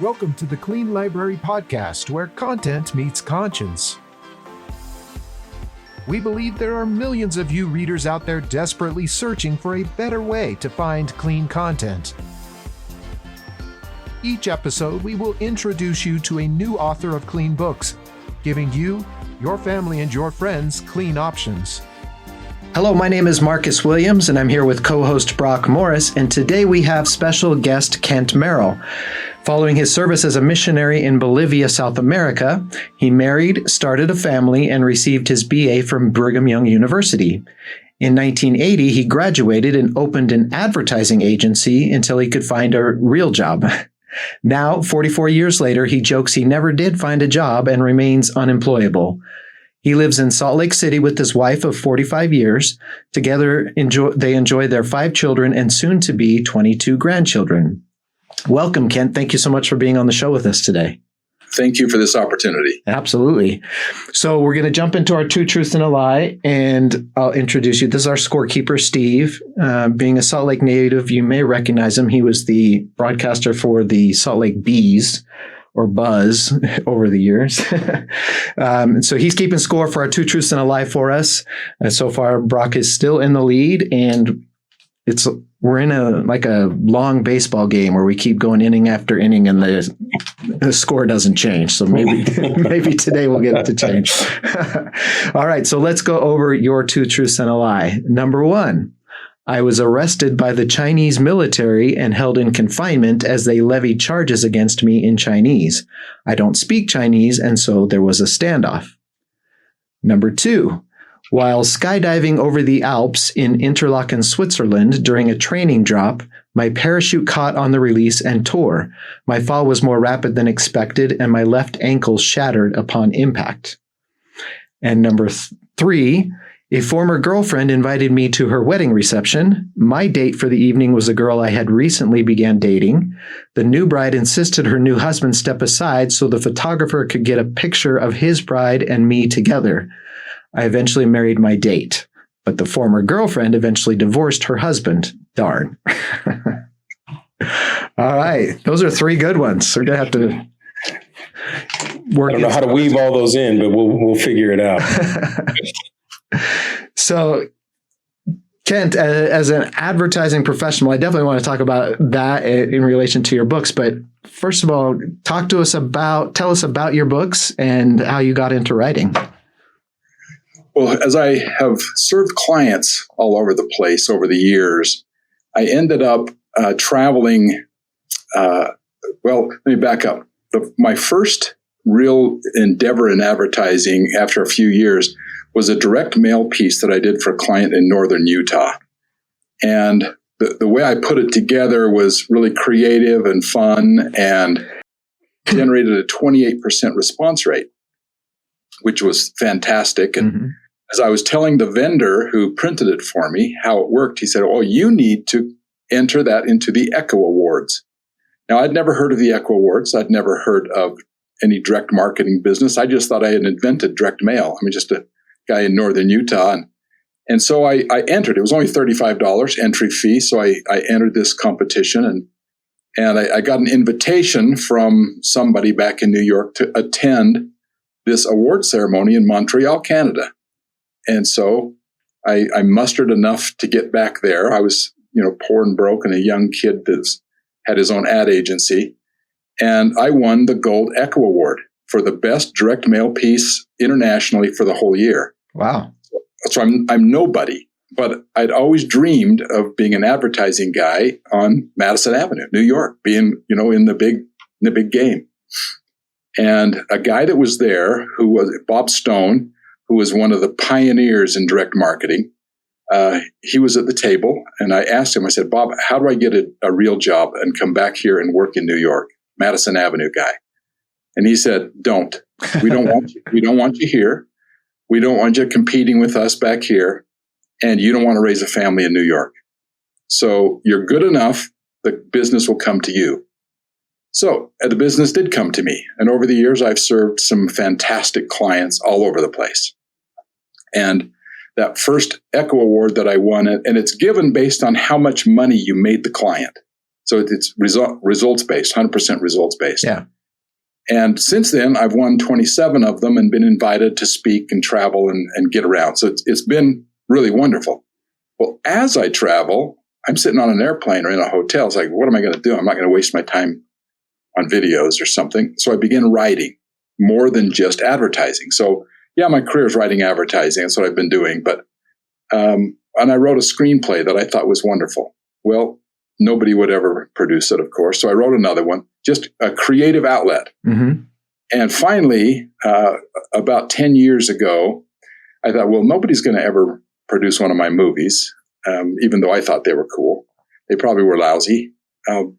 Welcome to the Clean Library Podcast, where content meets conscience. We believe there are millions of you readers out there desperately searching for a better way to find clean content. Each episode, we will introduce you to a new author of clean books, giving you, your family, and your friends clean options. Hello, my name is Marcus Williams, and I'm here with co-host Brock Morris, and today we have special guest Kent Merrell. Following his service as a missionary in Bolivia, South America, he married, started a family, and received his BA from Brigham Young University. In 1980, he graduated and opened an advertising agency until he could find a real job. Now, 44 years later, he jokes he never did find a job and remains unemployable. He lives in Salt Lake City with his wife of 45 years. Together, they enjoy their 5 children and soon-to-be 22 grandchildren. Welcome, Kent. Thank you so much for being on the show with us today. Thank you for this opportunity. Absolutely. So we're going to jump into our two truths and a lie, and I'll introduce you. This is our scorekeeper, Steve. Being a Salt Lake native, you may recognize him. He was the broadcaster for the Salt Lake Bees, or Buzz, over the years. So he's keeping score for our two truths and a lie for us. So far, Brock is still in the lead, and we're in a long baseball game where we keep going inning after inning, and the score doesn't change. So maybe today we'll get it to change. All right, so let's go over your two truths and a lie. Number 1. I was arrested by the Chinese military and held in confinement as they levied charges against me in Chinese. I don't speak Chinese, and so there was a standoff. Number 2. While skydiving over the Alps in Interlaken, Switzerland during a training drop, my parachute caught on the release and tore. My fall was more rapid than expected, and my left ankle shattered upon impact. And number 3. A former girlfriend invited me to her wedding reception. My date for the evening was a girl I had recently began dating. The new bride insisted her new husband step aside so the photographer could get a picture of his bride and me together. I eventually married my date, but the former girlfriend eventually divorced her husband. Darn. All right. Those are 3 good ones. We're going to have to work. I don't know how to weave all those in, but we'll figure it out. So, Kent, as an advertising professional, I definitely want to talk about that in relation to your books. But first of all, tell us about your books and how you got into writing. Well, as I have served clients all over the place over the years, I ended up traveling. Let me back up. My first real endeavor in advertising after a few years was a direct mail piece that I did for a client in northern Utah. And the way I put it together was really creative and fun and generated a 28% response rate, which was fantastic. And as I was telling the vendor who printed it for me how it worked, he said, "Oh, you need to enter that into the Echo Awards." Now, I'd never heard of the Echo Awards. I'd never heard of any direct marketing business. I just thought I had invented direct mail. I mean, just a guy in northern Utah. And so I entered. It was only $35 entry fee. So I entered this competition and I got an invitation from somebody back in New York to attend this award ceremony in Montreal, Canada. And so I mustered enough to get back there. I was, poor and broke and a young kid that had his own ad agency. And I won the Gold Echo Award for the best direct mail piece internationally for the whole year. Wow. So I'm nobody, but I'd always dreamed of being an advertising guy on Madison Avenue, New York, being, in the big game. And a guy that was there who was Bob Stone, who was one of the pioneers in direct marketing. He was at the table and I asked him, I said, "Bob, how do I get a real job and come back here and work in New York? Madison Avenue guy." And he said, "Don't. We don't want you. We don't want you here. We don't want you competing with us back here. And you don't want to raise a family in New York. So you're good enough. The business will come to you." So the business did come to me. And over the years, I've served some fantastic clients all over the place. And that first Echo Award that I won, and it's given based on how much money you made the client. So it's results based, 100% results based. Yeah. And since then, I've won 27 of them and been invited to speak and travel and get around. So it's been really wonderful. Well, as I travel, I'm sitting on an airplane or in a hotel. It's like, what am I going to do? I'm not going to waste my time on videos or something. So I began writing more than just advertising. So yeah, my career is writing advertising. That's what I've been doing. But, and I wrote a screenplay that I thought was wonderful. Well, nobody would ever produce it, of course. So I wrote another one, just a creative outlet. Mm-hmm. And finally, about 10 years ago, I thought, well, nobody's going to ever produce one of my movies, even though I thought they were cool. They probably were lousy.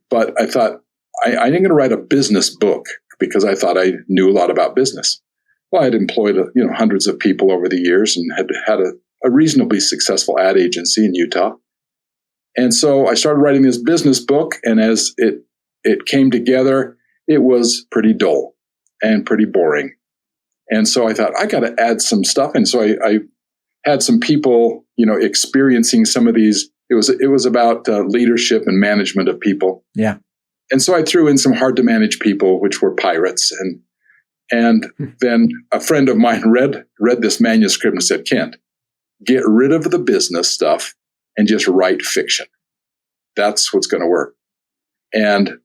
But I thought, I'm going to write a business book because I thought I knew a lot about business. Well, I had employed hundreds of people over the years and had a reasonably successful ad agency in Utah. And so I started writing this business book, and as it came together, it was pretty dull and pretty boring. And so I thought, I got to add some stuff. And so I had some people, experiencing some of these. It was about leadership and management of people. Yeah. And so I threw in some hard to manage people, which were pirates. And then a friend of mine read this manuscript and said, Kent, get rid of the business stuff and just write fiction. That's what's going to work. And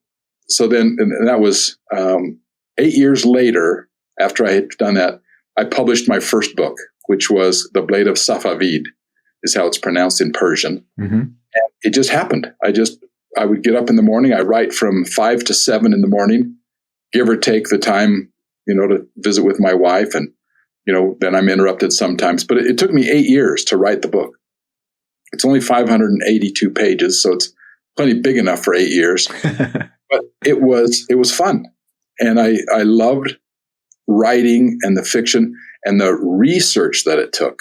so then, and that was 8 years later, after I had done that, I published my first book, which was The Blade of Safavid, is how it's pronounced in Persian. Mm-hmm. And it just happened. I would get up in the morning. I write from 5 to 7 in the morning, give or take the time, to visit with my wife. And, then I'm interrupted sometimes. But it took me 8 years to write the book. It's only 582 pages, so it's plenty big enough for 8 years. But it was fun. And I loved writing and the fiction, and the research that it took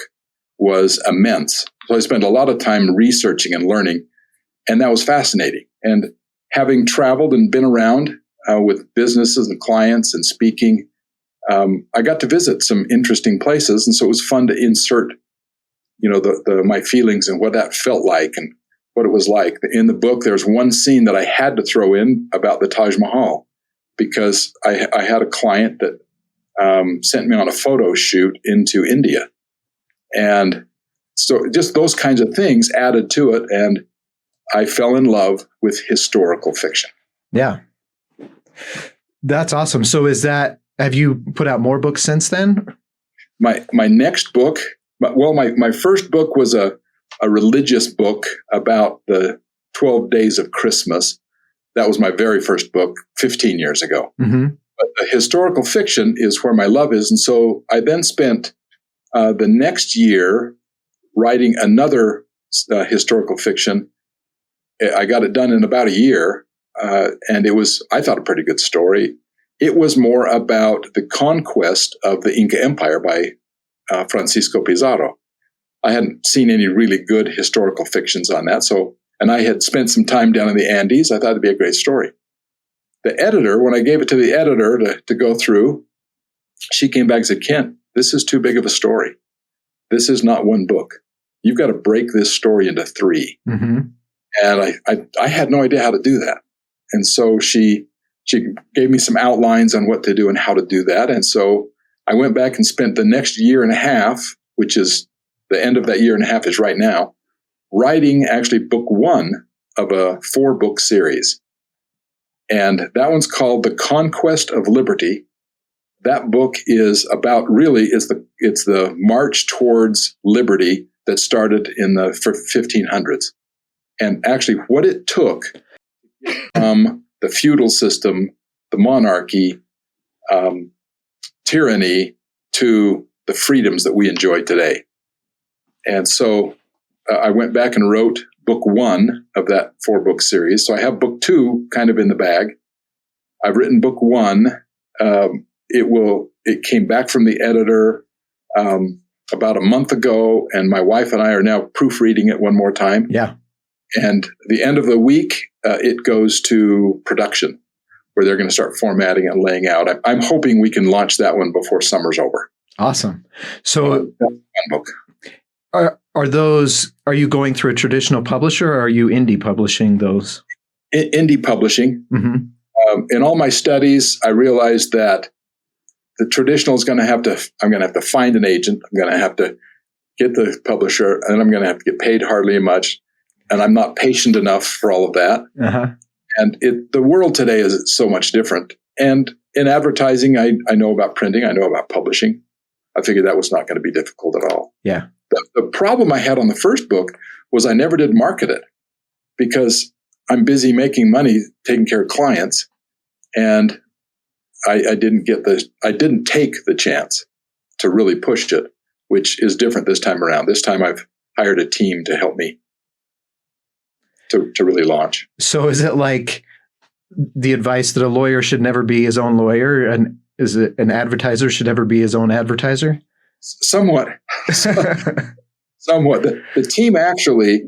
was immense. So I spent a lot of time researching and learning, and that was fascinating. And having traveled and been around with businesses and clients and speaking, I got to visit some interesting places. And so it was fun to insert, my feelings and what that felt like and what it was like. In the book, there's one scene that I had to throw in about the Taj Mahal because I had a client that sent me on a photo shoot into India. And so just those kinds of things added to it. And I fell in love with historical fiction. Yeah. That's awesome. So have you put out more books since then? My next book, my first book was a religious book about the 12 days of Christmas. That was my very first book 15 years ago. Mm-hmm. But the historical fiction is where my love is. And so I then spent the next year writing another historical fiction. I got it done in about a year. And it was, I thought, a pretty good story. It was more about the conquest of the Inca Empire by Francisco Pizarro. I hadn't seen any really good historical fictions on that. And I had spent some time down in the Andes. I thought it'd be a great story. The editor, when I gave it to the editor to go through, she came back and said, Kent, this is too big of a story. This is not one book. You've got to break this story into 3. Mm-hmm. And I had no idea how to do that. And so she gave me some outlines on what to do and how to do that. And so I went back and spent the next year and a half, which is the end of that year and a half is right now, writing actually book 1 of a 4-book series. And that one's called The Conquest of Liberty. That book is about it's the march towards liberty that started in the 1500s. And actually what it took from the feudal system, the monarchy, tyranny, to the freedoms that we enjoy today. And so I went back and wrote book 1 of that 4-book series. So I have book 2 kind of in the bag. I've written book 1. It came back from the editor about a month ago, and my wife and I are now proofreading it one more time. Yeah. And the end of the week, it goes to production, where they're going to start formatting and laying out. I'm hoping we can launch that one before summer's over. Awesome. So that's one book. are you going through a traditional publisher, or are you indie publishing those? indie publishing. Mm-hmm. In all my studies, I realized that the traditional is I'm going to have to find an agent. I'm going to have to get the publisher, and I'm going to have to get paid hardly much. And I'm not patient enough for all of that. Uh-huh. And the world today is so much different. And in advertising, I know about printing. I know about publishing. I figured that was not going to be difficult at all. Yeah. The problem I had on the first book was I never did market it because I'm busy making money, taking care of clients. And I didn't take the chance to really push it, which is different this time around. This time I've hired a team to help me to really launch. So is it like the advice that a lawyer should never be his own lawyer, and is it an advertiser should never be his own advertiser? Somewhat. Somewhat. The team actually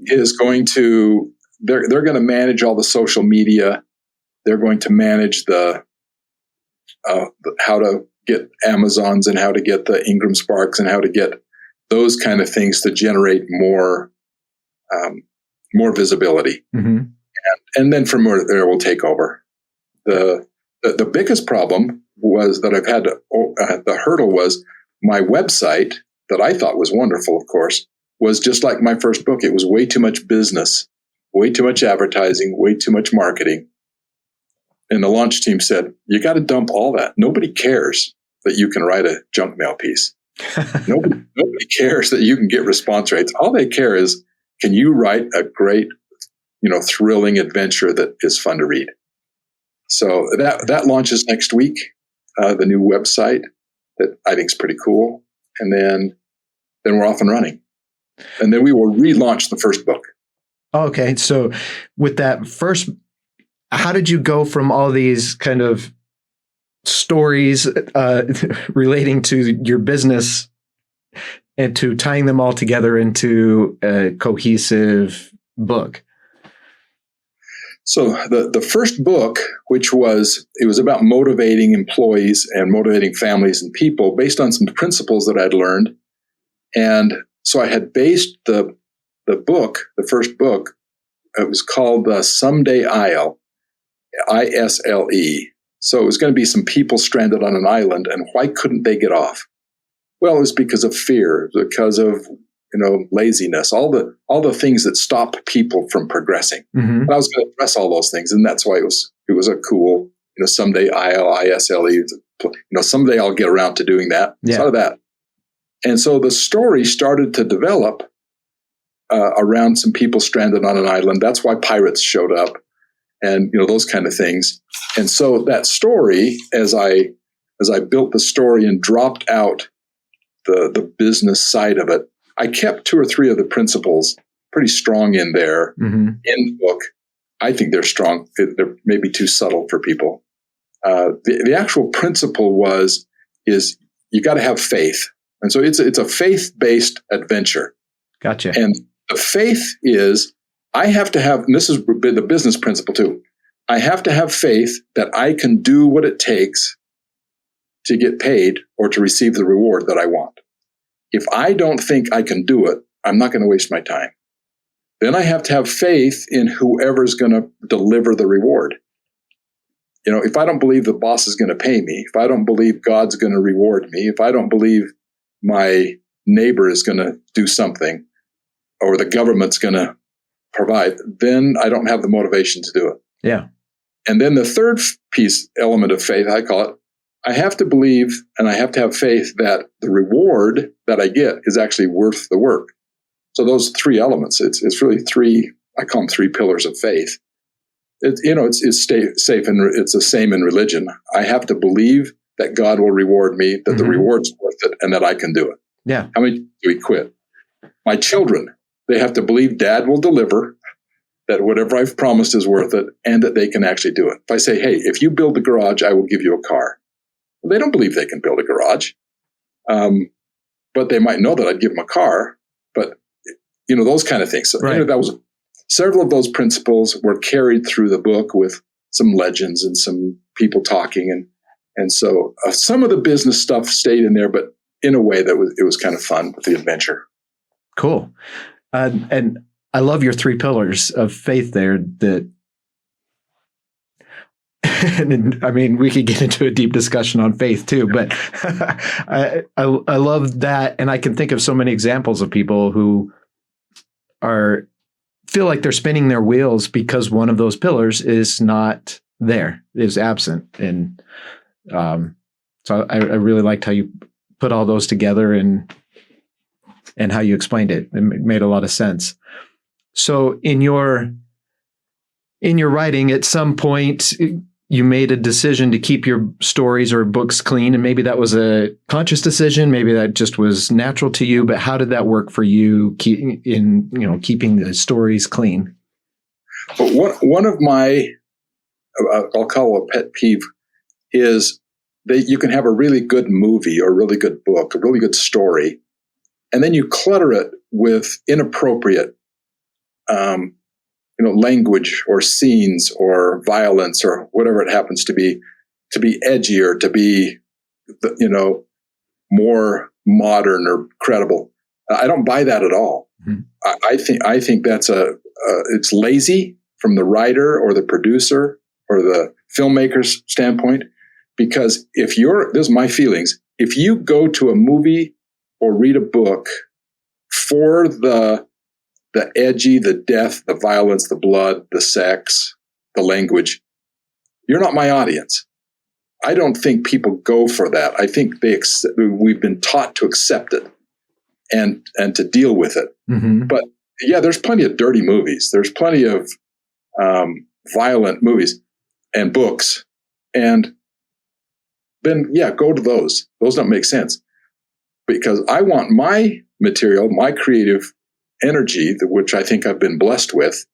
is going to, they're going to manage all the social media. They're going to manage the how to get Amazons and how to get the Ingram Sparks and how to get those kind of things to generate more visibility. Mm-hmm. And then from there we'll take over. The biggest problem was that I've had the hurdle was my website that I thought was wonderful, of course, was just like my first book. It was way too much business, way too much advertising, way too much marketing. And the launch team said, you got to dump all that. Nobody cares that you can write a junk mail piece. Nobody cares that you can get response rates. All they care is, can you write a great, thrilling adventure that is fun to read? So that launches next week, the new website that I think is pretty cool. And then we're off and running. And then we will relaunch the first book. Okay. So with that first, how did you go from all these kind of stories relating to your business and to tying them all together into a cohesive book? So the first book, it was about motivating employees and motivating families and people based on some principles that I'd learned. And so I had based the book, the first book, it was called Someday Isle, ISLE. So it was going to be some people stranded on an island, and why couldn't they get off? Well, it was because of fear, because of laziness, all the things that stop people from progressing. Mm-hmm. And I was going to address all those things, and that's why it was a cool, someday ISLE. Someday I'll get around to doing that. Yeah. Sort of that. And so the story started to develop around some people stranded on an island. That's why pirates showed up, and those kind of things. And so that story, as I built the story and dropped out the business side of it, I kept 2 or 3 of the principles pretty strong in there. Mm-hmm. In the book. I think they're strong. They're maybe too subtle for people. The actual principle is you got to have faith. And so it's a faith-based adventure. Gotcha. And the faith is, I have to have, and this is the business principle too, I have to have faith that I can do what it takes to get paid or to receive the reward that I want. If I don't think I can do it, I'm not going to waste my time. Then I have to have faith in whoever's going to deliver the reward. If I don't believe the boss is going to pay me, if I don't believe God's going to reward me, if I don't believe my neighbor is going to do something or the government's going to provide, then I don't have the motivation to do it. Yeah. And then the third element of faith, I call it, I have to believe and I have to have faith that the reward that I get is actually worth the work. So those 3 elements, it's really 3, I call them 3 pillars of faith. It's safe and it's the same in religion. I have to believe that God will reward me, that the reward's worth it, and that I can do it. Yeah. How many do we quit? My children, they have to believe Dad will deliver, that whatever I've promised is worth it, and that they can actually do it. If I say, hey, if you build the garage, I will give you a car. Well, they don't believe they can build a garage. But they might know that I'd give them a car. But, those kind of things. So, right. that was several of those principles were carried through the book with some legends and some people talking. And so some of the business stuff stayed in there, but in a way that it was kind of fun with the adventure. Cool. And I love your 3 pillars of faith there, that and I mean, we could get into a deep discussion on faith too, but I love that. And I can think of so many examples of people who feel like they're spinning their wheels because one of those pillars is not there, is absent. And so I really liked how you put all those together and how you explained it. It made a lot of sense. So in your writing, at some point, you made a decision to keep your stories or books clean, and maybe that was a conscious decision. Maybe that just was natural to you. But how did that work for you keeping the stories clean? But one of my, I'll call it a pet peeve, is that you can have a really good movie or a really good book, a really good story, and then you clutter it with inappropriate language or scenes or violence or whatever it happens to be edgier, to be, more modern or credible. I don't buy that at all. Mm-hmm. I think that's it's lazy from the writer or the producer or the filmmaker's standpoint, because this is my feelings. If you go to a movie or read a book for the edgy, the death, the violence, the blood, the sex, the language, you're not my audience. I don't think people go for that. I think we've been taught to accept it and to deal with it. Mm-hmm. But yeah, there's plenty of dirty movies. There's plenty of violent movies and books. And then, go to those. Those don't make sense, because I want my material, my creative energy, which I think I've been blessed with,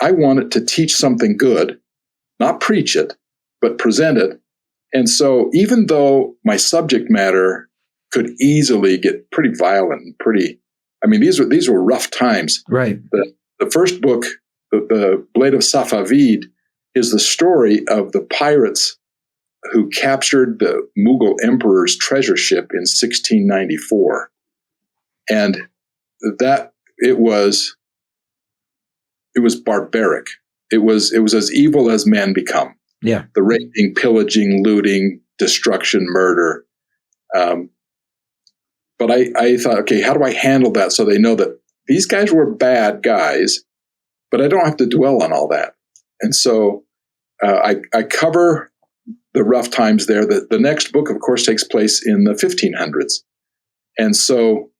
I want it to teach something good, not preach it, but present it. And so even though my subject matter could easily get pretty violent and these were rough times. Right. The first book, the Blade of Safavid, is the story of the pirates who captured the Mughal emperor's treasure ship in 1694. And that it was barbaric. It was as evil as men become. Yeah. The raping, pillaging, looting, destruction, murder. But I thought, okay, how do I handle that so they know that these guys were bad guys, but I don't have to dwell on all that. And so I cover the rough times there. The next book, of course, takes place in the 1500s. And so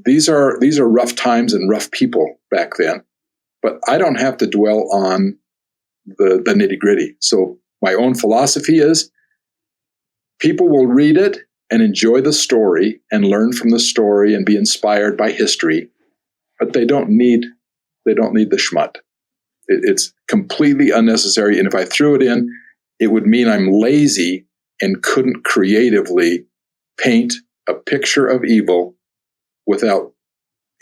these are rough times and rough people back then, but I don't have to dwell on the nitty gritty. So my own philosophy is people will read it and enjoy the story and learn from the story and be inspired by history, but they don't need the schmut. It's completely unnecessary. And if I threw it in, it would mean I'm lazy and couldn't creatively paint a picture of evil without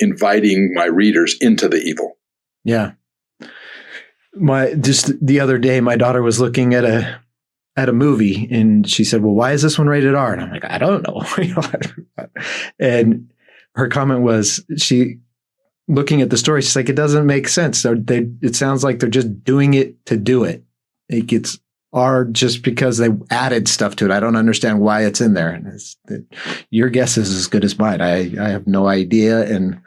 inviting my readers into the evil. Yeah. Just the other day, my daughter was looking at a movie and she said, well, why is this one rated R? And I'm like, I don't know. And her comment was, looking at the story, she's like, it doesn't make sense. It sounds like they're just doing it to do it. It gets R just because they added stuff to it. I don't understand why it's in there. And your guess is as good as mine. I have no idea. And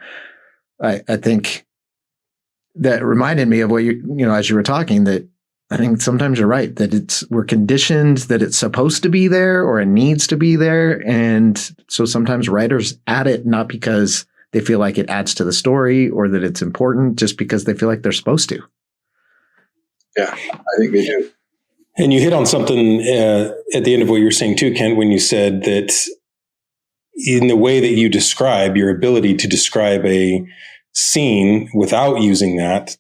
I think that reminded me of what as you were talking, that I think sometimes you're right, that we're conditioned that it's supposed to be there or it needs to be there. And so sometimes writers add it not because they feel like it adds to the story or that it's important, just because they feel like they're supposed to. Yeah, I think they do. And you hit on something at the end of what you were saying too, Kent, when you said that in the way that you describe, your ability to describe a scene without using that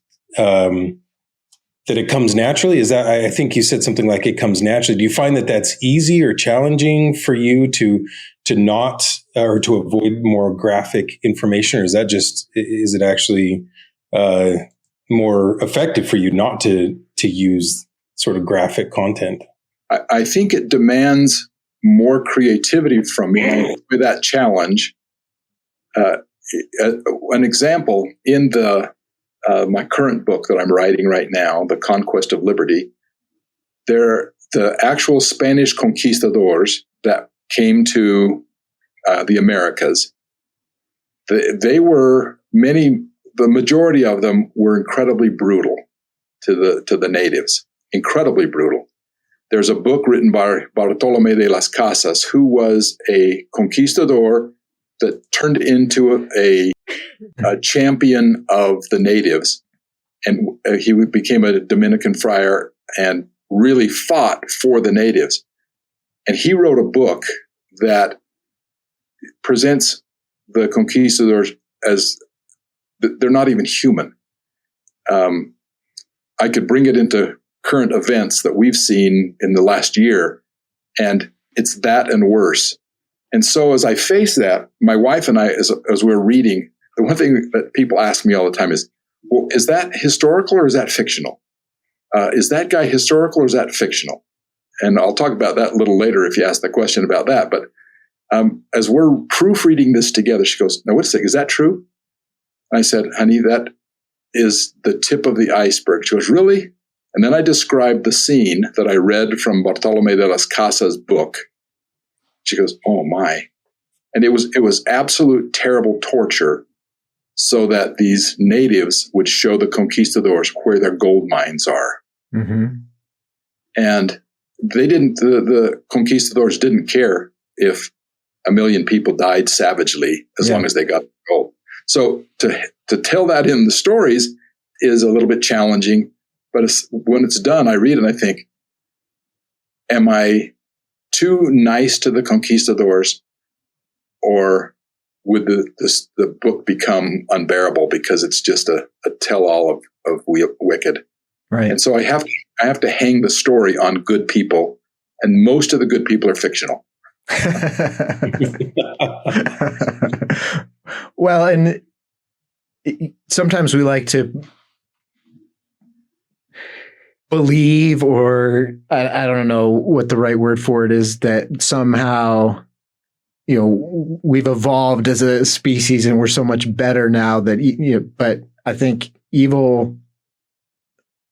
it comes naturally. Is that, I think you said something like it comes naturally. Do you find that that's easy or challenging for you to not, or to avoid more graphic information? Or is it actually more effective for you not to use sort of graphic content? I think it demands more creativity from me with that challenge. An example in my current book that I'm writing right now, The Conquest of Liberty, they're the actual Spanish conquistadors that came to the Americas. The majority of them were incredibly brutal to the natives, incredibly brutal. There's a book written by Bartolomé de las Casas, who was a conquistador that turned into a champion of the natives. And he became a Dominican friar and really fought for the natives. And he wrote a book that presents the conquistadors as they're not even human. I could bring it into current events that we've seen in the last year, and it's that and worse. And so as I face that, my wife and I, as we're reading, the one thing that people ask me all the time is, well, is that historical or is that fictional? Is that guy historical or is that fictional? And I'll talk about that a little later if you ask the question about that. But as we're proofreading this together, she goes, "Now, what's that? Is that true?" I said, "Honey, that is the tip of the iceberg." She goes, "Really?" And then I described the scene that I read from Bartolomé de las Casas' book. She goes, "Oh my." And it was absolute terrible torture so that these natives would show the conquistadors where their gold mines are. Mm-hmm. And the conquistadors didn't care if 1 million people died savagely as long as they got the gold. So to tell that in the stories is a little bit challenging, but when it's done, I read and I think, am I too nice to the conquistadors, or would the book become unbearable because it's just a tell-all of wicked? Right. And so I have to hang the story on good people, and most of the good people are fictional. Well, and sometimes we like to believe, or I don't know what the right word for it is, that somehow, we've evolved as a species and we're so much better now that, but I think evil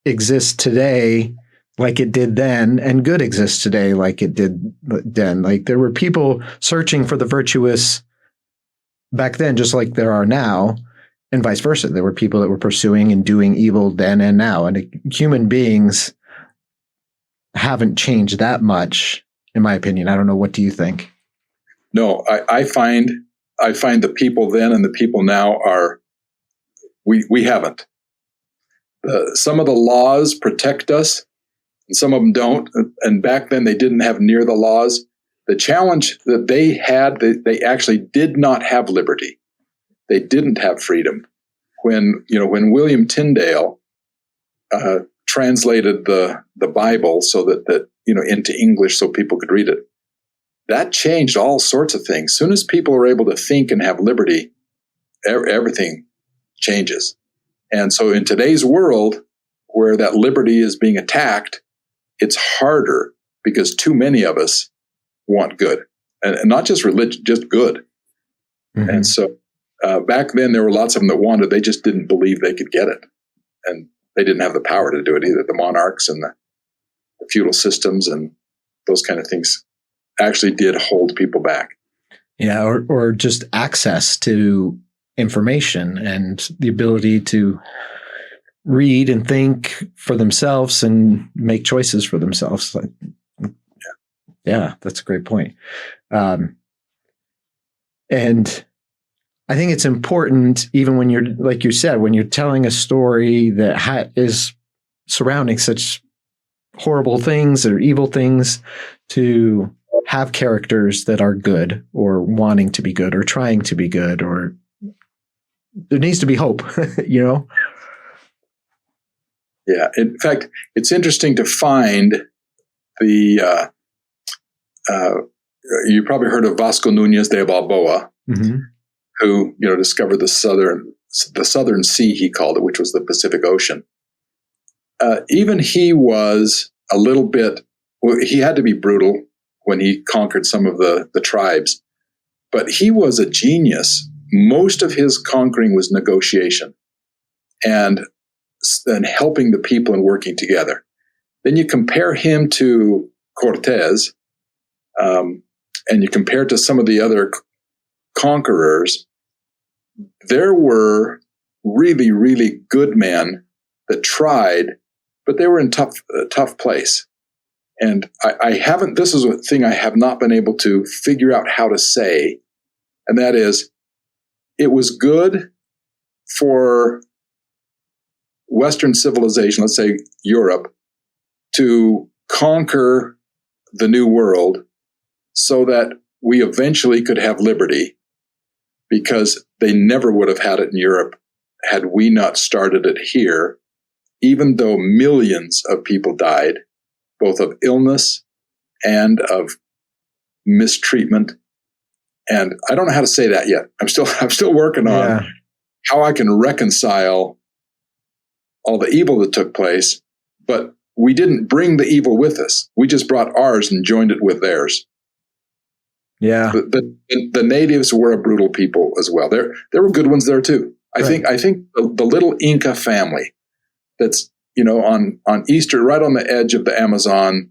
exists today like it did then, and good exists today like it did then. Like there were people searching for the virtuous back then, just like there are now, and vice versa. There were people that were pursuing and doing evil then and now, and human beings haven't changed that much, in my opinion. I don't know. What do you think? No, I find the people then and the people now we haven't. Some of the laws protect us, and some of them don't. And back then they didn't have near the laws. The challenge that they had, they actually did not have liberty. They didn't have freedom. When William Tyndale translated the Bible so that into English so people could read it, that changed all sorts of things. As soon as people are able to think and have liberty, everything changes. And so in today's world, where that liberty is being attacked, it's harder because too many of us want good, and not just religion, just good. Mm-hmm. And so back then there were lots of them that wanted, they just didn't believe they could get it. And they didn't have the power to do it either. The monarchs and the feudal systems and those kind of things actually did hold people back. Yeah. Or just access to information and the ability to read and think for themselves and make choices for themselves. Yeah, that's a great point. And I think it's important, even when you're, like you said, when you're telling a story that is surrounding such horrible things or evil things, to have characters that are good or wanting to be good or trying to be good, or there needs to be hope, Yeah. In fact, it's interesting to find you probably heard of Vasco Núñez de Balboa, mm-hmm. who, discovered the southern sea, he called it, which was the Pacific Ocean. Even he was a little bit, he had to be brutal when he conquered some of the tribes, but he was a genius. Most of his conquering was negotiation and helping the people and working together. then you compare him to Cortez, and you compare it to some of the other conquerors. There were really, really good men that tried, but they were in a tough place. And I haven't, this is a thing I have not been able to figure out how to say. And that is, it was good for Western civilization, let's say Europe, to conquer the New World so that we eventually could have liberty, because they never would have had it in Europe had we not started it here, even though millions of people died, both of illness and of mistreatment. And I don't know how to say that yet. I'm still working on how I can reconcile all the evil that took place, but we didn't bring the evil with us. We just brought ours and joined it with theirs. Yeah. The natives were a brutal people as well. There were good ones there too. I think the little Inca family that's, on Easter, right on the edge of the Amazon,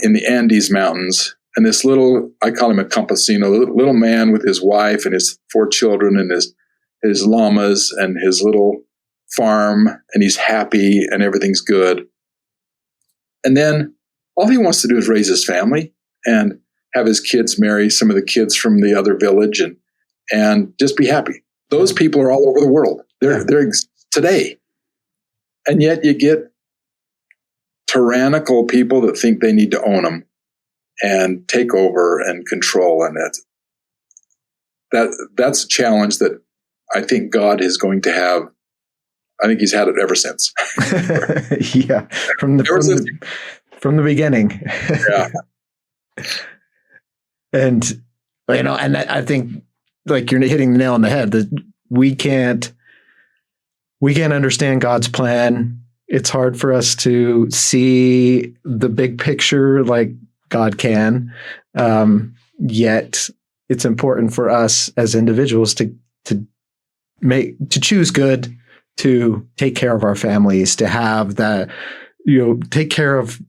in the Andes Mountains, and this little, I call him a campesino, little man with his wife and his 4 children and his llamas and his little farm, and he's happy and everything's good. And then all he wants to do is raise his family and have his kids marry some of the kids from the other village and just be happy. Those people are all over the world. They're today. And yet you get tyrannical people that think they need to own them and take over and control. And that's a challenge that I think God is going to have. I think he's had it ever since. Yeah. From the beginning. Yeah. And I think, like, you're hitting the nail on the head, that we can't understand God's plan. It's hard for us to see the big picture like God can. Yet it's important for us as individuals to choose good, to take care of our families, to have that, take care of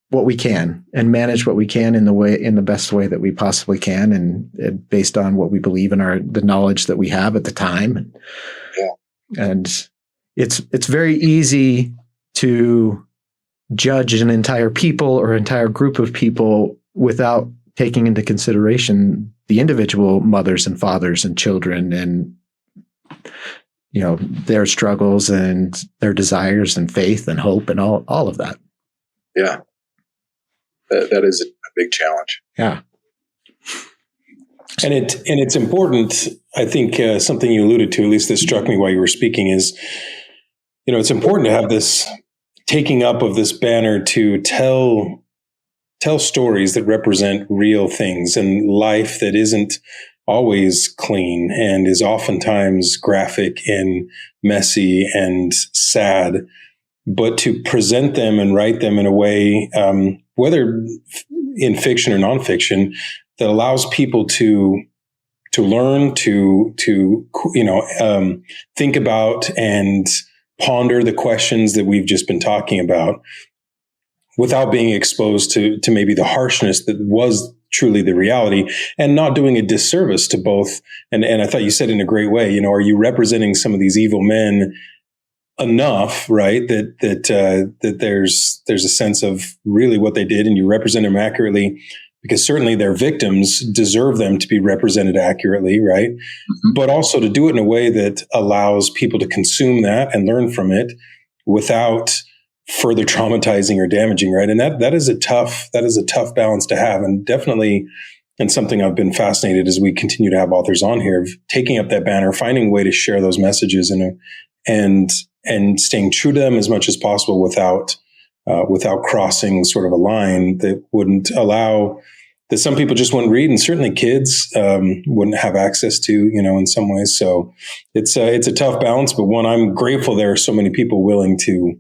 what we can and manage what we can in the best way that we possibly can, and based on what we believe in, the knowledge that we have at the time. Yeah. And it's very easy to judge an entire people or entire group of people without taking into consideration the individual mothers and fathers and children and their struggles and their desires and faith and hope and all of that. Yeah. That is a big challenge. Yeah. And it's important. I think something you alluded to, at least that struck me while you were speaking, is, it's important to have this taking up of this banner to tell stories that represent real things and life that isn't always clean and is oftentimes graphic and messy and sad, but to present them and write them in a way, whether in fiction or nonfiction, that allows people to learn, to think about and ponder the questions that we've just been talking about, without being exposed to maybe the harshness that was truly the reality, and not doing a disservice to both. And I thought you said in a great way, are you representing some of these evil men enough, right? That there's a sense of really what they did, and you represent them accurately, because certainly their victims deserve them to be represented accurately, right? Mm-hmm. But also to do it in a way that allows people to consume that and learn from it without further traumatizing or damaging, right? And that is a tough balance to have, and definitely, and something I've been fascinated as we continue to have authors on here, of taking up that banner, finding a way to share those messages and staying true to them as much as possible without crossing sort of a line that wouldn't allow, that some people just wouldn't read, and certainly kids wouldn't have access to, in some ways. So it's a tough balance, but one I'm grateful there are so many people willing to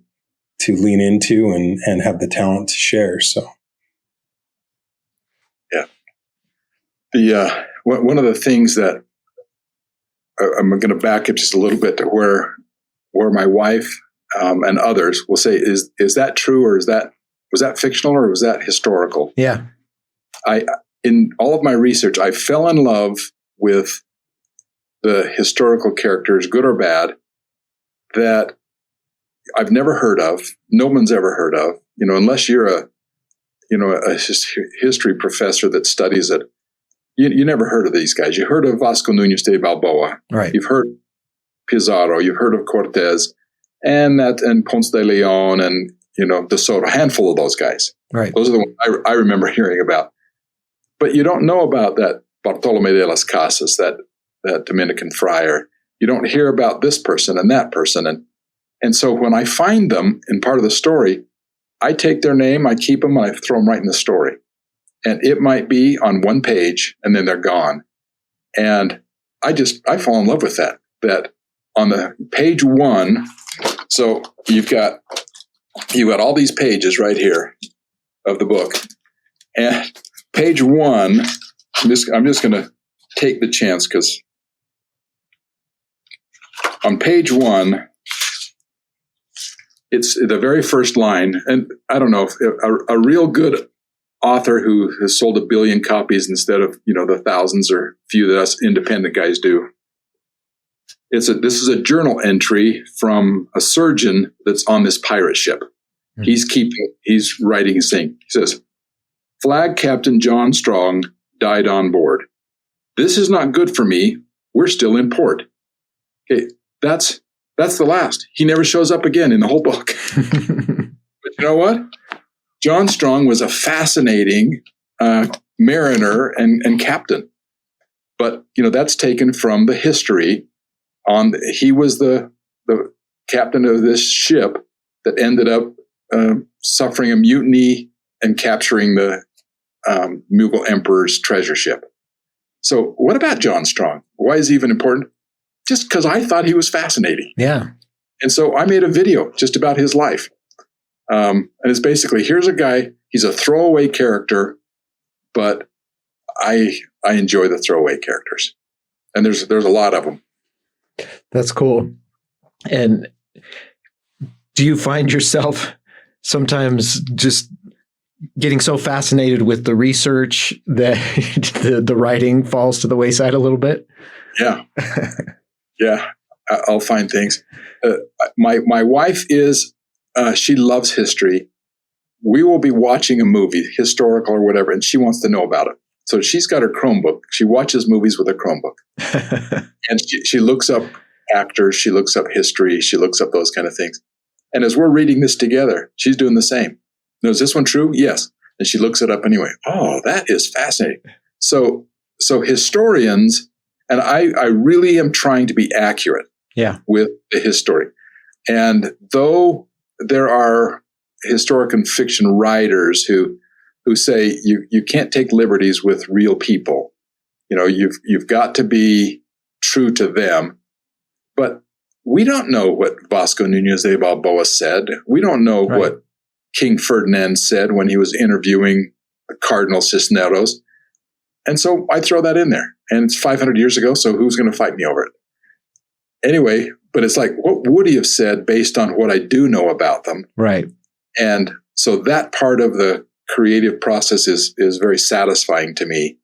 lean into and have the talent to share. So, yeah, one of the things that I'm going to back up just a little bit to where my wife and others will say, is that true, or was that fictional, or was that historical? Yeah. In all of my research, I fell in love with the historical characters, good or bad, that I've never heard of. No one's ever heard of, unless you're a history professor that studies it. You never heard of these guys. You heard of Vasco Núñez de Balboa. Right. You've heard Pizarro. You've heard of Cortez and Ponce de Leon and, De Soto, a handful of those guys. Right. Those are the ones I remember hearing about. But you don't know about that Bartolome de las Casas, that Dominican friar. You don't hear about this person and that person. And so when I find them in part of the story, I take their name, I keep them, and I throw them right in the story. And it might be on one page, and then they're gone. And I fall in love with that on the page one. So you've got all these pages right here of the book. And page one, I'm just going to take the chance, because on page one, it's the very first line. And I don't know, if a real good author who has sold 1 billion copies instead of, the thousands or few that us independent guys do. This is a journal entry from a surgeon that's on this pirate ship. Mm-hmm. He's writing and saying, he says, "Flag Captain John Strong died on board. This is not good for me. We're still in port." Okay, that's the last. He never shows up again in the whole book. But you know what? John Strong was a fascinating mariner and captain. But, that's taken from the history. He was the captain of this ship that ended up suffering a mutiny and capturing the Mughal Emperor's treasure ship. So what about John Strong? Why is he even important? Just because I thought he was fascinating. Yeah. And so I made a video just about his life. And it's basically, here's a guy, he's a throwaway character, but I enjoy the throwaway characters. And there's a lot of them. That's cool. And do you find yourself sometimes just getting so fascinated with the research that the writing falls to the wayside a little bit? Yeah. Yeah. I'll find things. My wife she loves history. We will be watching a movie, historical or whatever, and she wants to know about it. So she's got her Chromebook. She watches movies with her Chromebook. And she looks up actors, she looks up history, she looks up those kind of things. And as we're reading this together, she's doing the same. Now, is this one true? Yes. And she looks it up anyway. Oh, that is fascinating. So historians, and I really am trying to be accurate with the history. And though there are historic and fiction writers who say you can't take liberties with real people. You've got to be true to them. But we don't know what Vasco Núñez de Balboa said. We don't know what King Ferdinand said when he was interviewing the Cardinal Cisneros. And so I throw that in there. And it's 500 years ago, so who's going to fight me over it? Anyway, but it's like, what would he have said based on what I do know about them? Right. And so that part of the creative process is very satisfying to me,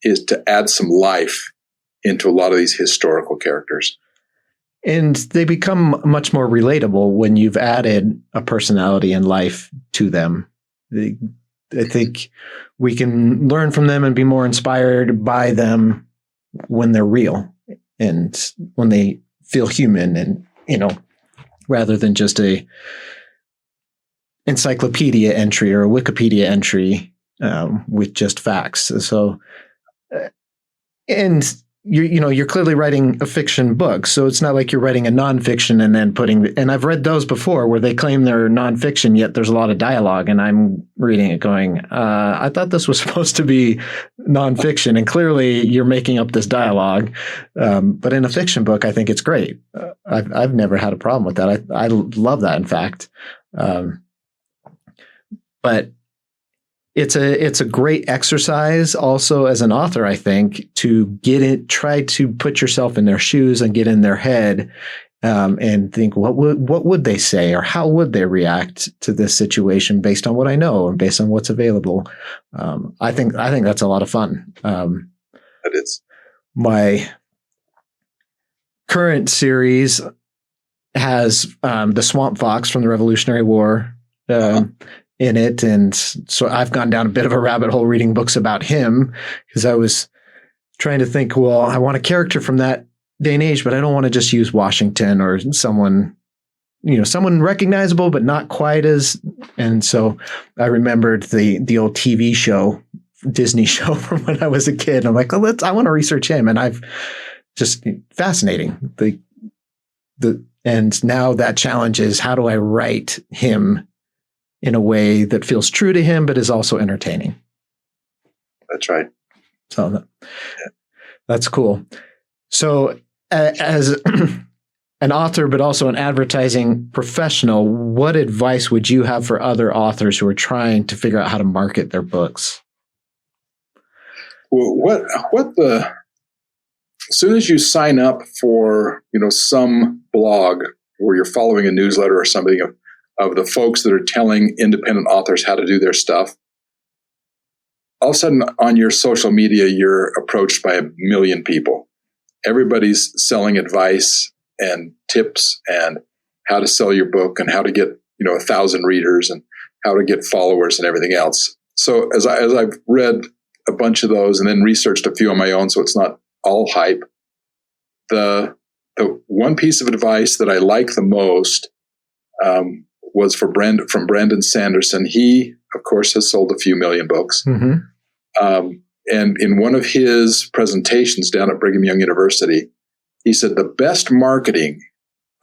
is to add some life into a lot of these historical characters. And they become much more relatable when you've added a personality and life to them. I think we can learn from them and be more inspired by them when they're real and when they feel human, and, rather than just a encyclopedia entry or a Wikipedia entry with just facts. So, and you're clearly writing a fiction book, so it's not like you're writing a nonfiction and then and I've read those before where they claim they're nonfiction, yet there's a lot of dialogue, and I'm reading it going, I thought this was supposed to be nonfiction, and clearly you're making up this dialogue. But in a fiction book, I think it's great. I've never had a problem with that. I love that, in fact. But it's a great exercise also as an author, I think, to try to put yourself in their shoes and get in their head, and think what would they say, or how would they react to this situation based on what I know and based on what's available. I think that's a lot of fun. It is. My current series has the Swamp Fox from the Revolutionary War in it, and so I've gone down a bit of a rabbit hole reading books about him, because I was trying to think, well, I want a character from that day and age, but I don't want to just use Washington or someone recognizable, but not quite as. And so I remembered the old TV show, Disney show from when I was a kid. I'm like, I want to research him. And I've just fascinating. And now that challenge is, how do I write him in a way that feels true to him, but is also entertaining? That's right. So that's cool. So as an author, but also an advertising professional, what advice would you have for other authors who are trying to figure out how to market their books? Well, as soon as you sign up for, some blog where you're following a newsletter or something of the folks that are telling independent authors how to do their stuff, all of a sudden on your social media, you're approached by 1 million people. Everybody's selling advice and tips and how to sell your book and how to get, 1,000 readers and how to get followers and everything else. So as I've read a bunch of those and then researched a few on my own, so it's not all hype, the one piece of advice that I like the most was from Brandon Sanderson. He, of course, has sold a few million books. Mm-hmm. And in one of his presentations down at Brigham Young University, he said the best marketing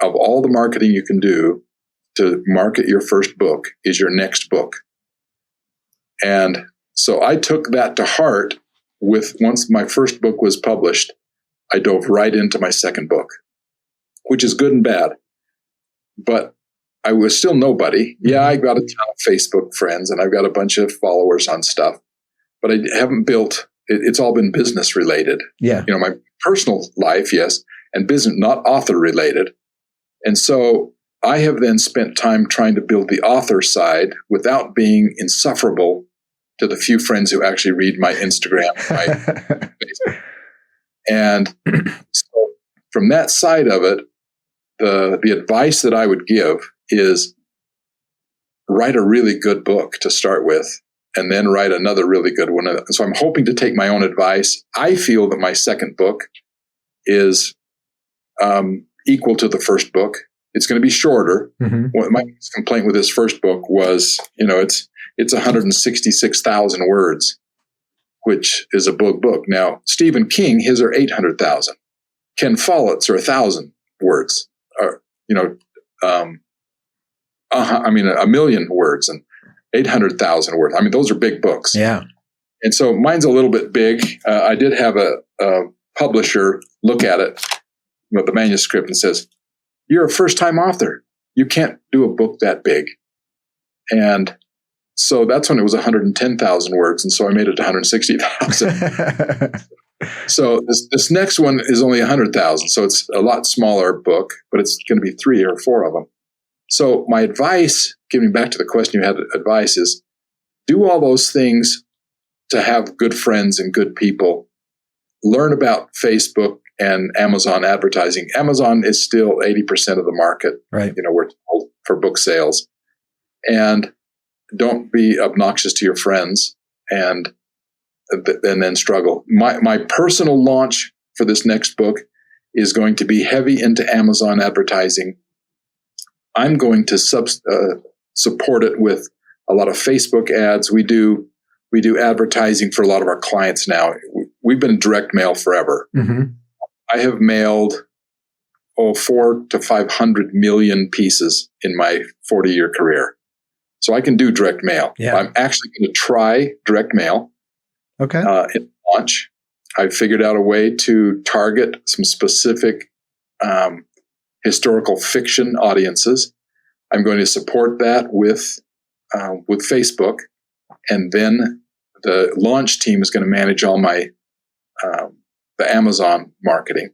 of all the marketing you can do to market your first book is your next book. And so I took that to heart. Once my first book was published, I dove right into my second book, which is good and bad. But I was still nobody. Yeah, I got a ton of Facebook friends and I've got a bunch of followers on stuff, but I haven't built, it's all been business related. Yeah. My personal life, yes, and business, not author related. And so I have then spent time trying to build the author side without being insufferable to the few friends who actually read my Instagram, my Facebook. And so from that side of it, the advice that I would give is write a really good book to start with, and then write another really good one. So I'm hoping to take my own advice. I feel that my second book is equal to the first book. It's going to be shorter. Mm-hmm. My complaint with this first book was, it's 166,000 words, which is a book. Now, Stephen King, his are 800,000. Ken Follett's are 1,000 words. A million words and 800,000 words. Those are big books. Yeah. And so mine's a little bit big. I did have a publisher look at it, the manuscript, and says, "You're a first-time author. You can't do a book that big." And so that's when it was 110,000 words. And so I made it to 160,000. So this next one is only 100,000. So it's a lot smaller book, but it's going to be 3 or 4 of them. So my advice, getting back to the question you had, advice is do all those things to have good friends and good people. Learn about Facebook and Amazon advertising. Amazon is still 80% of the market. Right. We're told, for book sales. And don't be obnoxious to your friends and then struggle. My personal launch for this next book is going to be heavy into Amazon advertising. I'm going to support it with a lot of Facebook ads. We do advertising for a lot of our clients now. We've been in direct mail forever. Mm-hmm. I have mailed 400 to 500 million pieces in my 40-year career. So I can do direct mail. Yeah. I'm actually going to try direct mail. Okay. In launch. I figured out a way to target some specific historical fiction audiences. I'm going to support that with Facebook, and then the launch team is going to manage all my the Amazon marketing.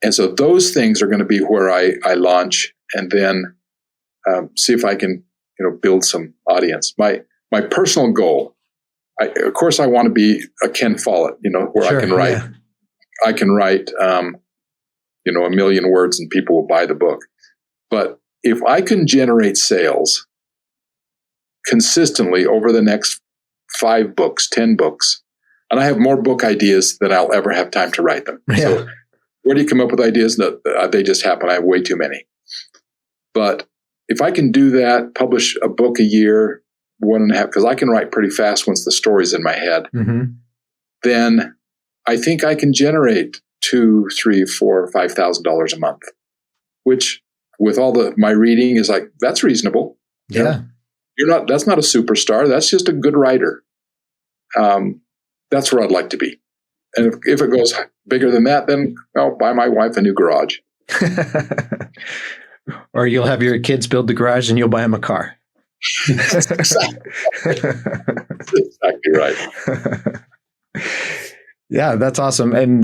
And so those things are going to be where I launch, and then see if I can, build some audience. My personal goal, of course, I want to be a Ken Follett, where Sure, I can write. yeah. I can write, 1,000,000 words and people will buy the book. But if I can generate sales consistently over the next 5 books, 10 books, and I have more book ideas than I'll ever have time to write them. Yeah. So where do you come up with ideas? No, they just happen. I have way too many. But if I can do that, publish a book a year, 1.5, because I can write pretty fast once the story's in my head, then I think I can generate $2,000, $3,000, $4,000, $5,000 a month, which with all my reading is like, that's reasonable. Yeah. That's not a superstar. That's just a good writer. That's where I'd like to be. And if it goes bigger than that, then I'll buy my wife a new garage. Or you'll have your kids build the garage and you'll buy them a car. Exactly right. Yeah, that's awesome. And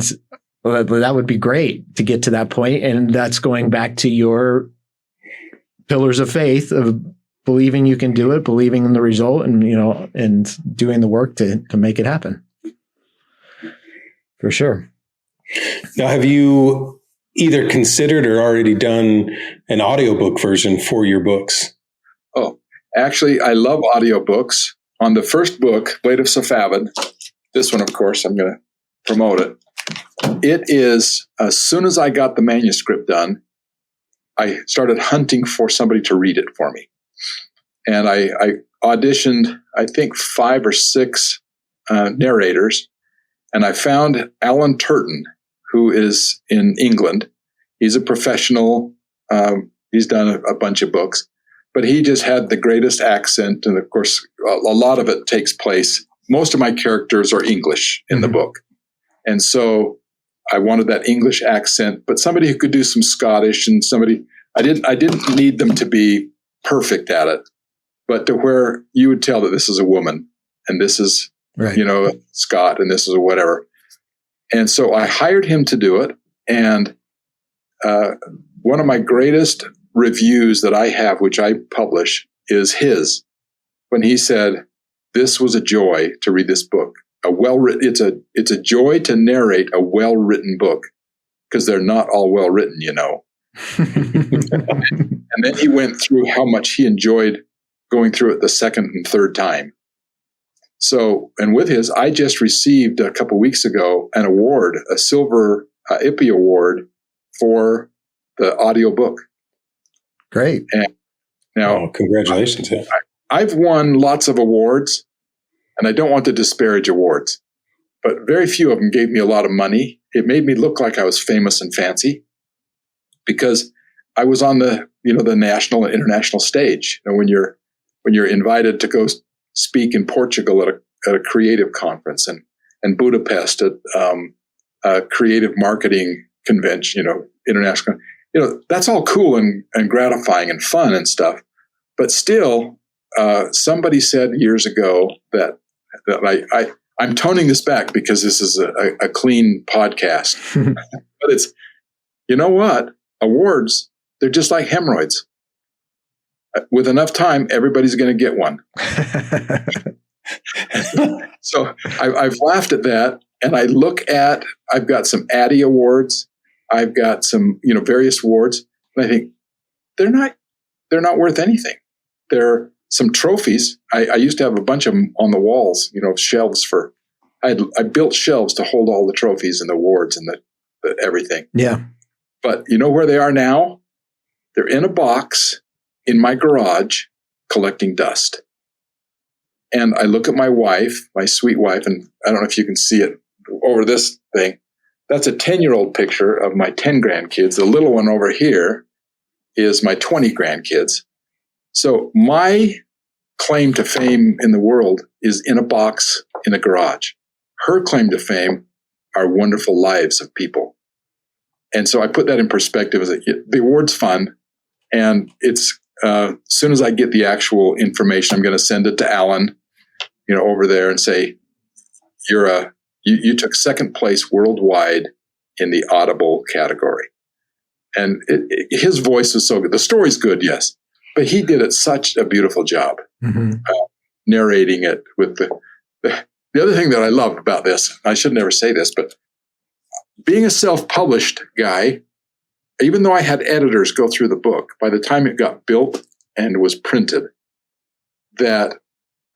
that would be great to get to that point. And that's going back to your pillars of faith of believing you can do it, believing in the result, and, and doing the work to make it happen. For sure. Now, have you either considered or already done an audiobook version for your books? Oh, actually, I love audiobooks. On the first book, Blade of Safavid, this one, of course, I'm going to promote it. It is, as soon as I got the manuscript done, I started hunting for somebody to read it for me. And I auditioned, I think, 5 or 6 narrators. And I found Alan Turton, who is in England. He's a professional. He's done a bunch of books, but he just had the greatest accent. And of course, a lot of it takes place. Most of my characters are English in the book. And so I wanted that English accent, but somebody who could do some Scottish, and I didn't need them to be perfect at it, but to where you would tell that this is a woman and this is, right, Scott, and this is whatever. And so I hired him to do it. And one of my greatest reviews that I have, which I publish, is his, when he said, "This was a joy to read this book. It's a joy to narrate a well-written book, because they're not all well written, And then he went through how much he enjoyed going through it the second and third time. So, and with his, I just received a couple weeks ago an award, a silver IPPY award for the audiobook. Great. And now, congratulations. I've won lots of awards, and I don't want to disparage awards, but very few of them gave me a lot of money. It made me look like I was famous and fancy, because I was on the national and international stage. And when you're invited to go speak in Portugal at a creative conference, and Budapest at a creative marketing convention, international, that's all cool and gratifying and fun and stuff. But still, somebody said years ago that I'm toning this back because this is a clean podcast, but it's, what? Awards, they're just like hemorrhoids. With enough time, everybody's going to get one. So I've laughed at that, and I look at, I've got some Addy awards, I've got some, various awards, and I think they're not worth anything. They're some trophies. I used to have a bunch of them on the walls, shelves I built shelves to hold all the trophies and the awards and the everything. Yeah. But you know where they are now? They're in a box in my garage collecting dust. And I look at my wife, my sweet wife, and I don't know if you can see it over this thing. That's a 10-year-old picture of my 10 grandkids. The little one over here is my 20 grandkids. So my claim to fame in the world is in a box in a garage. Her claim to fame are wonderful lives of people. And so I put that in perspective as the award's fun. And it's, as soon as I get the actual information, I'm going to send it to Alan, over there, and say, you took second place worldwide in the audible category. And his voice was so good. The story's good, yes, but he did it such a beautiful job narrating it with the other thing that I loved about this, I should never say this, but being a self-published guy, even though I had editors go through the book, by the time it got built and was printed, that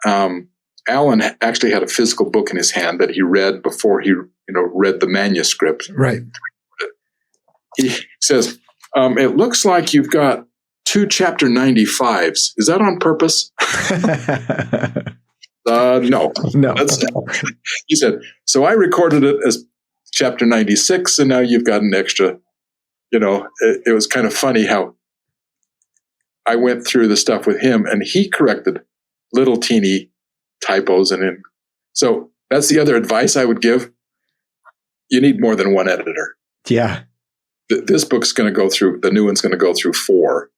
Alan actually had a physical book in his hand that he read before he read the manuscript. Right. He says, it looks like you've got 2 chapter 95s. Is that on purpose? No. He said, so I recorded it as chapter 96, and now you've got an extra, it was kind of funny how I went through the stuff with him, and he corrected little teeny typos. So that's the other advice I would give. You need more than one editor. Yeah. This book's going to go through, the new one's going to go through 4,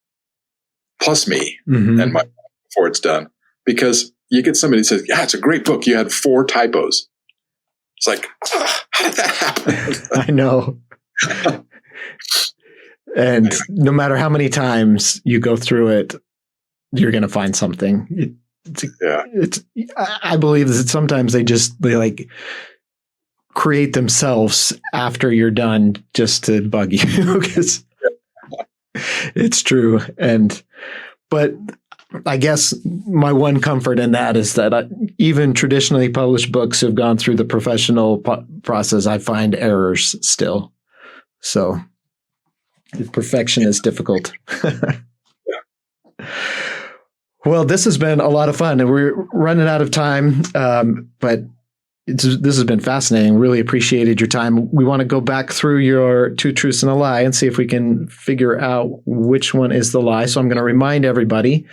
plus me and my before it's done. Because you get somebody that says, yeah, it's a great book. You had 4 typos. It's like, how did that happen? I know. And no matter how many times you go through it, you're going to find something. I believe that sometimes they like create themselves after you're done just to bug you, because it's true. But I guess my one comfort in that is that even traditionally published books have gone through the professional process. I find errors still. So perfection is difficult. Well, this has been a lot of fun, and we're running out of time, but this has been fascinating. Really appreciated your time. We want to go back through your 2 truths and a lie and see if we can figure out which one is the lie. So I'm going to remind everybody.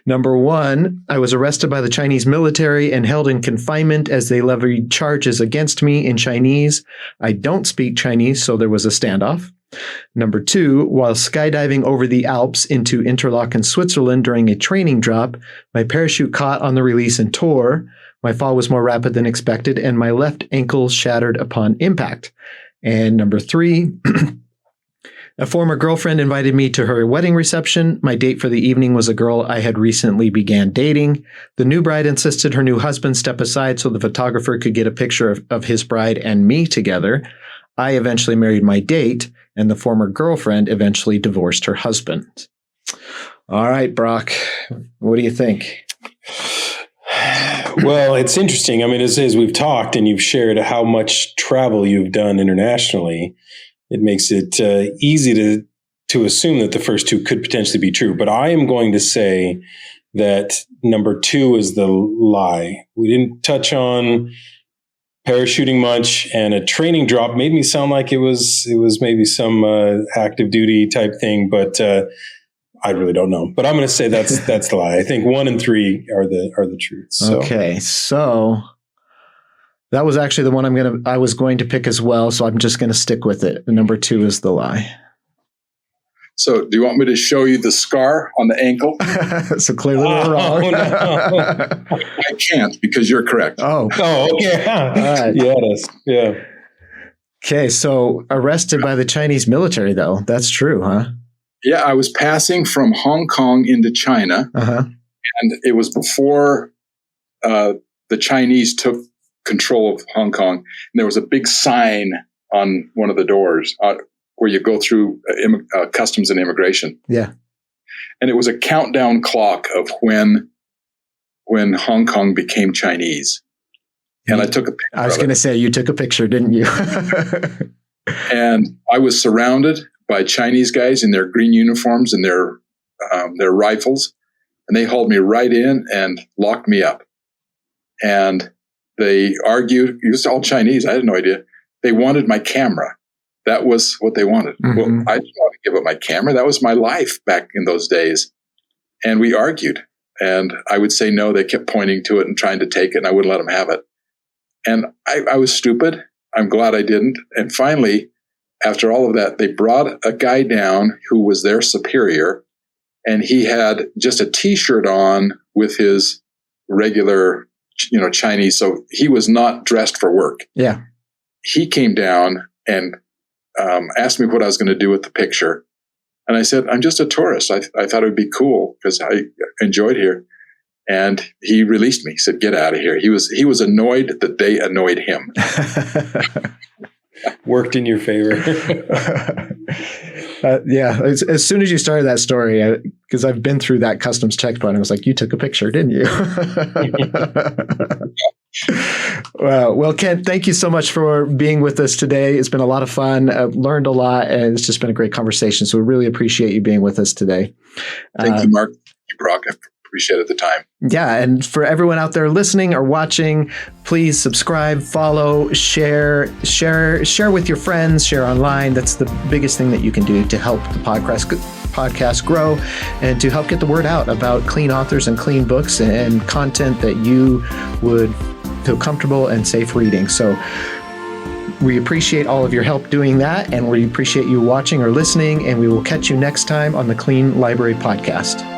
Number 1, I was arrested by the Chinese military and held in confinement as they levied charges against me in Chinese. I don't speak Chinese, so there was a standoff. Number 2, while skydiving over the Alps into Interlaken, Switzerland during a training drop, my parachute caught on the release and tore. My fall was more rapid than expected, and my left ankle shattered upon impact. And number 3, a former girlfriend invited me to her wedding reception. My date for the evening was a girl I had recently began dating. The new bride insisted her new husband step aside so the photographer could get a picture of his bride and me together. I eventually married my date, and the former girlfriend eventually divorced her husband. All right, Brock, what do you think? Well, it's interesting. I mean, as we've talked and you've shared how much travel you've done internationally, it makes it easy to assume that the first 2 could potentially be true. But I am going to say that number 2 is the lie. We didn't touch on parachuting much, and a training drop made me sound like it was maybe some active duty type thing, but I really don't know. But I'm going to say that's the lie. I think 1 and 3 are the truths. So. Okay, so that was actually the one I was going to pick as well. So I'm just going to stick with it. The number 2 is the lie. So do you want me to show you the scar on the ankle? So clearly we're wrong. No. I can't, because you're correct. Oh, okay. All right. Yeah. Okay, so arrested by the Chinese military, though. That's true, huh? Yeah, I was passing from Hong Kong into China, and it was before the Chinese took control of Hong Kong. And there was a big sign on one of the doors where you go through customs and immigration. Yeah. And it was a countdown clock of when Hong Kong became Chinese. And I took a picture. I was going to say, you took a picture, didn't you? And I was surrounded by Chinese guys in their green uniforms and their rifles. And they hauled me right in and locked me up. And they argued. It was all Chinese. I had no idea. They wanted my camera. That was what they wanted. Mm-hmm. Well, I didn't want to give up my camera. That was my life back in those days. And we argued. And I would say no. They kept pointing to it and trying to take it, and I wouldn't let them have it. And I was stupid. I'm glad I didn't. And finally, after all of that, they brought a guy down who was their superior, and he had just a T-shirt on with his regular, Chinese. So he was not dressed for work. Yeah. He came down and asked me what I was going to do with the picture. And I said, I'm just a tourist. I thought it would be cool because I enjoyed here. And he released me. He said, get out of here. He was annoyed that they annoyed him. Worked in your favor. Yeah. As soon as you started that story, because I've been through that customs checkpoint, I was like, you took a picture, didn't you? Wow. Well, Kent, thank you so much for being with us today. It's been a lot of fun. I've learned a lot, and it's just been a great conversation. So we really appreciate you being with us today. Thank you, Mark. Thank you, Brock. I appreciate it the time. Yeah. And for everyone out there listening or watching, please subscribe, follow, share with your friends, share online. That's the biggest thing that you can do to help the podcast grow and to help get the word out about clean authors and clean books and content that you would feel comfortable and safe reading. So we appreciate all of your help doing that, and we appreciate you watching or listening, and we will catch you next time on the Clean Library Podcast.